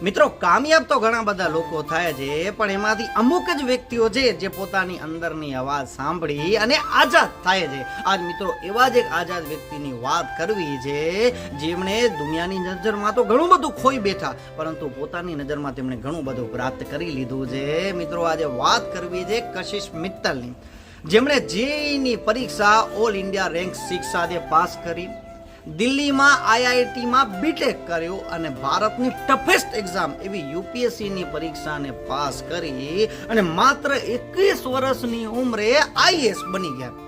મિત્રો કામયાબ તો ઘણા બધા લોકો થાય છે, પણ એમાંથી અમુક જ વ્યક્તિઓ છે જે પોતાની અંદરની અવાજ સાંભળી અને આઝાદ થાય છે. આજ મિત્રો એવા જ એક આઝાદ વ્યક્તિની વાત કરવી છે જેમણે દુનિયાની નજરમાં તો ઘણું બધું ખોઈ બેઠા, પરંતુ પોતાની નજરમાં તેમણે ઘણું બધું પ્રાપ્ત કરી લીધું છે. મિત્રો આજે વાત કરવી છે કશિશ મિત્તલની, જેમણે જેઈની પરીક્ષા ઓલ ઇન્ડિયા રેન્ક 6 સાથે પાસ કરી, દિલ્હીમાં આઈઆઈટીમાં બીટેક કર્યું અને ભારતની ટફેસ્ટ એક્ઝામ એવી યુપીએસસીની પરીક્ષાને પાસ કરી અને માત્ર 21 વર્ષની ઉંમરે આઈએએસ બની ગયા.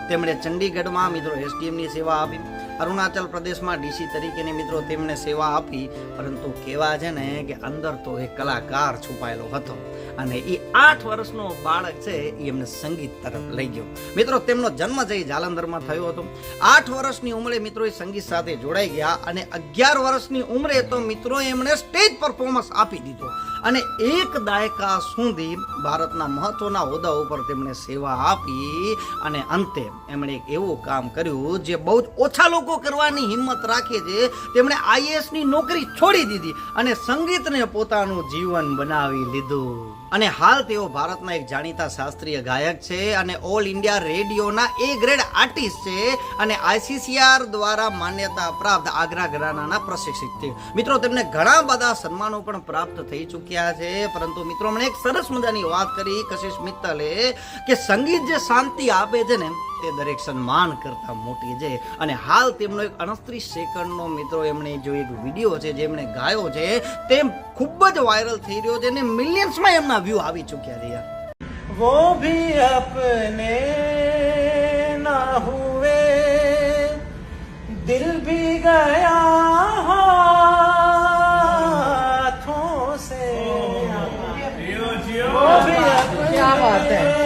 તેમણે ચંડીગઢમાં મિત્રો એસડીએમની સેવા આપી, અરુણાચલ પ્રદેશમાં ડીસી તરીકેની મિત્રો તેમને સેવા આપી, પરંતુ કહેવા છે ને કે અંદર તો એક કલાકાર છુપાયેલો હતો અને એ 8 વર્ષનો બાળક છે એ એમને સંગીત તરફ લઈ ગયો. મિત્રો તેમનો જન્મ છે એ જાલંધરમાં થયો હતો. 8 વર્ષની ઉંમરે મિત્રો એ સંગીત સાથે જોડાઈ ગયા અને 11 વર્ષની ઉંમરે તો મિત્રો એમણે સ્ટેજ પરફોર્મન્સ આપી દીધો અને 1 દાયકા સુધી ભારતના મહત્વના હોદ્દા ઉપર તેમણે સેવા આપી અને અંતે એમણે એક એવું કામ કર્યું જે બહુ જ ઓછા લોકો કરવાની હિંમત રાખે છે. તેમણે આઈએએસની નોકરી છોડી દીધી અને સંગીતને પોતાનું જીવન બનાવી લીધું અને હાલ તેઓ ભારતના એક જાણીતા શાસ્ત્રીય ગાયક છે અને ઓલ ઇન્ડિયા રેડિયોના A ગ્રેડ આર્ટિસ્ટ છે અને આઈસીસીઆર દ્વારા માન્યતા પ્રાપ્ત આગ્રા ઘરાનાના પ્રશિક્ષક છે. મિત્રો તેમને ઘણા બધા સન્માનો પણ પ્રાપ્ત થઈ ચૂક્યા છે, પરંતુ મિત્રો મને એક સરસ મજાની વાત કરી કશિશ મિત્તલે કે સંગીત જે શાંતિ આપે છે ને તે દરેક સન્માન કરતા મોટી છે. અને હાલ તેમનો એક 29 સેકન્ડનો મિત્રો એમણે જો એક વિડીયો છે જે એમણે ગાયો છે તે ખૂબ જ વાયરલ થઈ રહ્યો છે અને મિલિયન્સમાં એમના વ્યૂ આવી ચૂક્યા છે. યાર वो भी अपने ना हुए दिल भी गया हाथों से वो भी अपने क्या बात है।